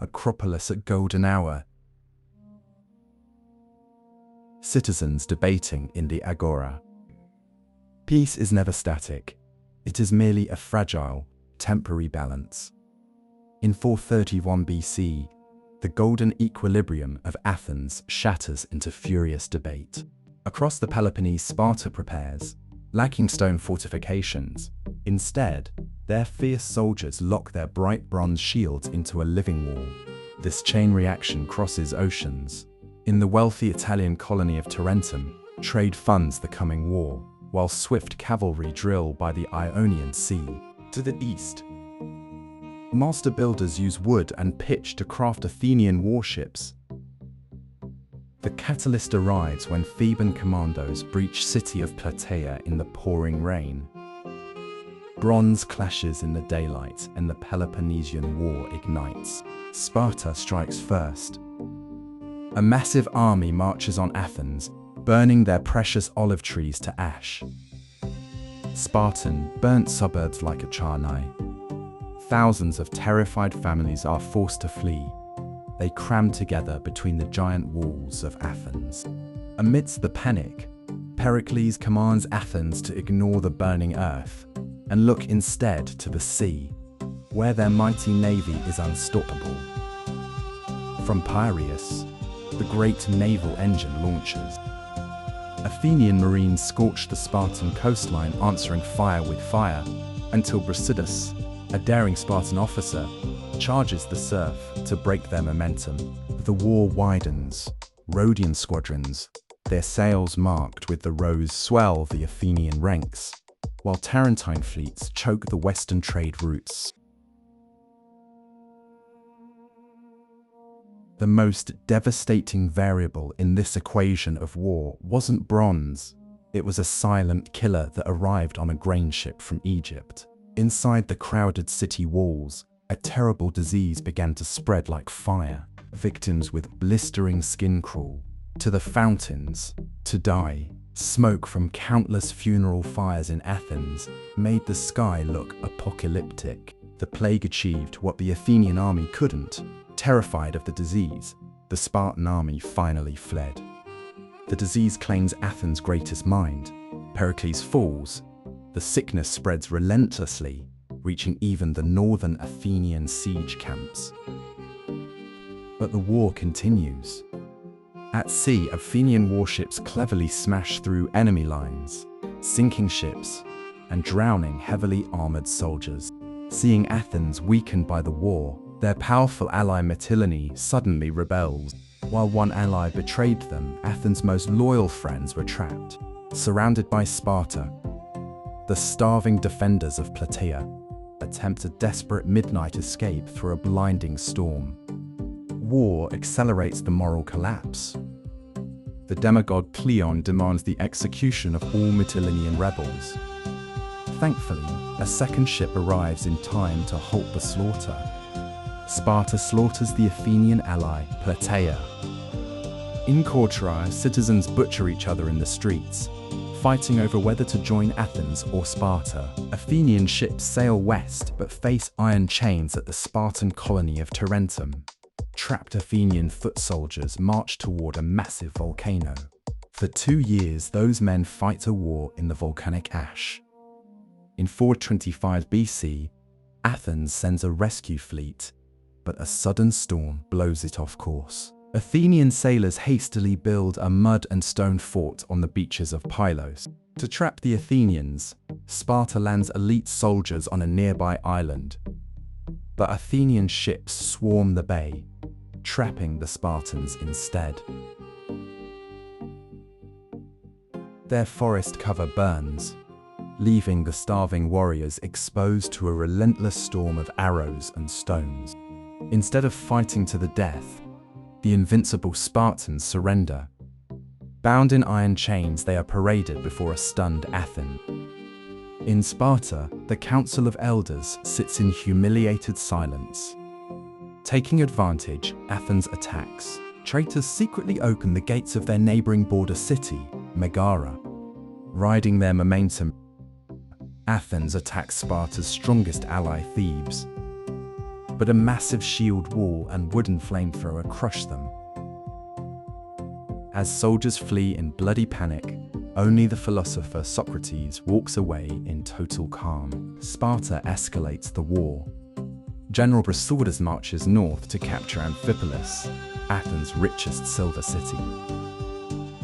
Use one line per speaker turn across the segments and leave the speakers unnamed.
Acropolis at golden hour. Citizens debating in the agora. Peace is never static. It is merely a fragile, temporary balance. In 431 BC, the golden equilibrium of Athens shatters into furious debate. Across the Peloponnese, Sparta prepares, lacking stone fortifications. Instead, their fierce soldiers lock their bright bronze shields into a living wall. This chain reaction crosses oceans. In the wealthy Italian colony of Tarentum, trade funds the coming war, while swift cavalry drill by the Ionian Sea. To the east, master builders use wood and pitch to craft Athenian warships. The catalyst arrives when Theban commandos breach city of Plataea in the pouring rain. Bronze clashes in the daylight and the Peloponnesian War ignites. Sparta strikes first. A massive army marches on Athens, burning their precious olive trees to ash. Spartan burnt suburbs like Acharnae. Thousands of terrified families are forced to flee. They cram together between the giant walls of Athens. Amidst the panic, Pericles commands Athens to ignore the burning earth and look instead to the sea, where their mighty navy is unstoppable. From Piraeus, the great naval engine launches. Athenian marines scorch the Spartan coastline, answering fire with fire, until Brasidas, a daring Spartan officer, charges the surf to break their momentum. The war widens. Rhodian squadrons, their sails marked with the rose, swell the Athenian ranks, while Tarentine fleets choke the western trade routes. The most devastating variable in this equation of war wasn't bronze. It was a silent killer that arrived on a grain ship from Egypt. Inside the crowded city walls, a terrible disease began to spread like fire. Victims with blistering skin crawl to the fountains to die. Smoke from countless funeral fires in Athens made the sky look apocalyptic. The plague achieved what the Athenian army couldn't. Terrified of the disease, the Spartan army finally fled. The disease claims Athens' greatest mind. Pericles falls. The sickness spreads relentlessly, reaching even the northern Athenian siege camps. But the war continues. At sea, Athenian warships cleverly smash through enemy lines, sinking ships and drowning heavily armored soldiers. Seeing Athens weakened by the war, their powerful ally Mytilene suddenly rebels. While one ally betrayed them, Athens' most loyal friends were trapped. Surrounded by Sparta, the starving defenders of Plataea attempt a desperate midnight escape through a blinding storm. War accelerates the moral collapse. The demigod Cleon demands the execution of all Mytilenean rebels. Thankfully, a second ship arrives in time to halt the slaughter. Sparta slaughters the Athenian ally, Plataea. In Cortrai, citizens butcher each other in the streets, fighting over whether to join Athens or Sparta. Athenian ships sail west but face iron chains at the Spartan colony of Tarentum. Trapped Athenian foot soldiers march toward a massive volcano. For 2 years, those men fight a war in the volcanic ash. In 425 BC, Athens sends a rescue fleet, but a sudden storm blows it off course. Athenian sailors hastily build a mud and stone fort on the beaches of Pylos. To trap the Athenians, Sparta lands elite soldiers on a nearby island. But Athenian ships swarm the bay, trapping the Spartans instead. Their forest cover burns, leaving the starving warriors exposed to a relentless storm of arrows and stones. Instead of fighting to the death, the invincible Spartans surrender. Bound in iron chains, they are paraded before a stunned Athens. In Sparta, the Council of Elders sits in humiliated silence. Taking advantage, Athens attacks. Traitors secretly open the gates of their neighboring border city, Megara. Riding their momentum, Athens attacks Sparta's strongest ally, Thebes. but a massive shield wall and wooden flamethrower crush them. As soldiers flee in bloody panic, only the philosopher Socrates walks away in total calm. Sparta escalates the war. General Brasidas marches north to capture Amphipolis, Athens' richest silver city.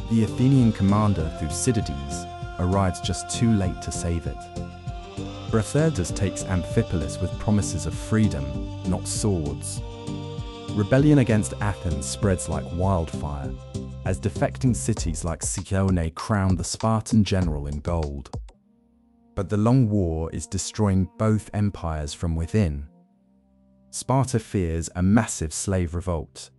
The Athenian commander Thucydides arrives just too late to save it. Brasidas takes Amphipolis with promises of freedom, not swords. Rebellion against Athens spreads like wildfire, as defecting cities like Cleon crown the Spartan general in gold. But the long war is destroying both empires from within. Sparta fears a massive slave revolt.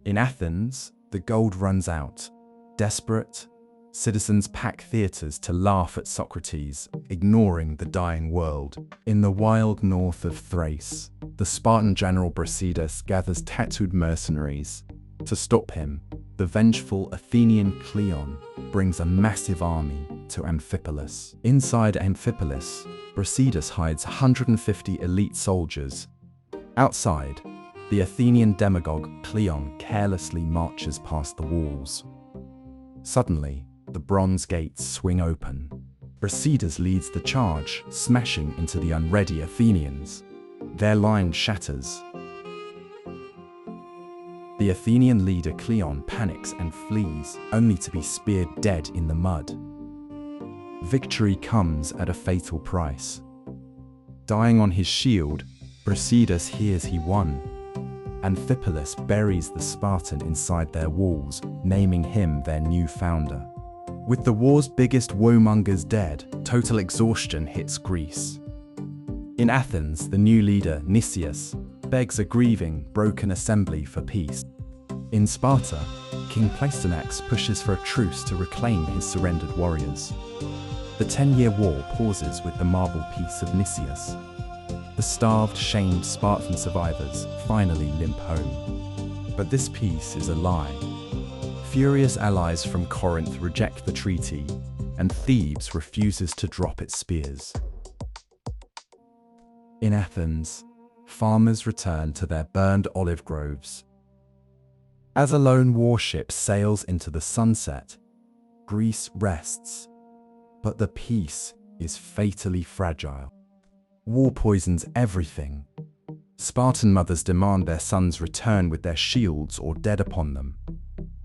In Athens, the gold runs out. Desperate, citizens pack theatres to laugh at Socrates, ignoring the dying world. In the wild north of Thrace, the Spartan general Brasidas gathers tattooed mercenaries. To stop him, the vengeful Athenian Cleon brings a massive army to Amphipolis. Inside Amphipolis, Brasidas hides 150 elite soldiers. Outside, the Athenian demagogue Cleon carelessly marches past the walls. Suddenly, the bronze gates swing open. Brasidas leads the charge, smashing into the unready Athenians. Their line shatters. The Athenian leader Cleon panics and flees, only to be speared dead in the mud. Victory comes at a fatal price. Dying on his shield, Brasidas hears he won. Amphipolis buries the Spartan inside their walls, naming him their new founder. With the war's biggest warmongers dead, total exhaustion hits Greece. In Athens, the new leader, Nicias, begs a grieving, broken assembly for peace. In Sparta, King Pleistonax pushes for a truce to reclaim his surrendered warriors. The 10-year war pauses with the marble peace of Nicias. The starved, shamed Spartan survivors finally limp home. But this peace is a lie. Furious allies from Corinth reject the treaty, and Thebes refuses to drop its spears. In Athens, farmers return to their burned olive groves. As a lone warship sails into the sunset, Greece rests, but the peace is fatally fragile. War poisons everything. Spartan mothers demand their sons return with their shields or dead upon them.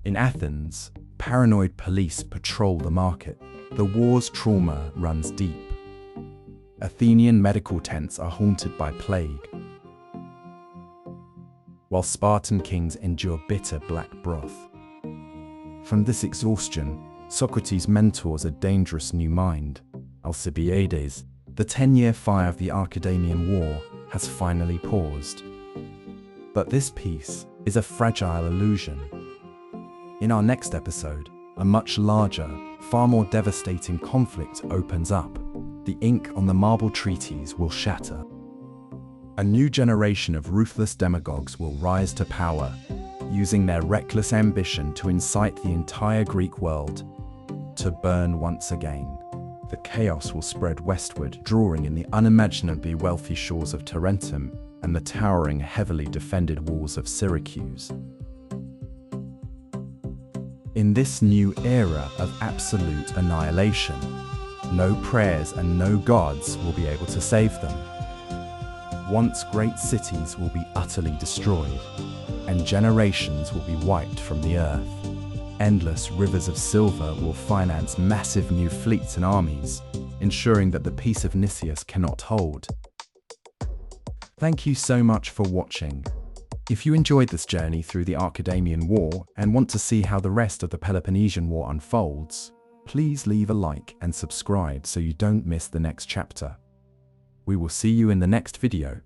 In Athens, paranoid police patrol the market. The war's trauma runs deep. Athenian medical tents are haunted by plague, while Spartan kings endure bitter black broth. From this exhaustion, Socrates mentors a dangerous new mind. Alcibiades, the 10-year fire of the Archidamian War, has finally paused. But this peace is a fragile illusion. In our next episode, a much larger, far more devastating conflict opens up. The ink on the marble treaties will shatter. A new generation of ruthless demagogues will rise to power, using their reckless ambition to incite the entire Greek world to burn once again. The chaos will spread westward, drawing in the unimaginably wealthy shores of Tarentum and the towering, heavily defended walls of Syracuse. In this new era of absolute annihilation, no prayers and no gods will be able to save them. Once great cities will be utterly destroyed, and generations will be wiped from the earth. Endless rivers of silver will finance massive new fleets and armies, ensuring that the peace of Nicias cannot hold. Thank you so much for watching. If you enjoyed this journey through the Archidamian War and want to see how the rest of the Peloponnesian War unfolds, please leave a like and subscribe so you don't miss the next chapter. We will see you in the next video.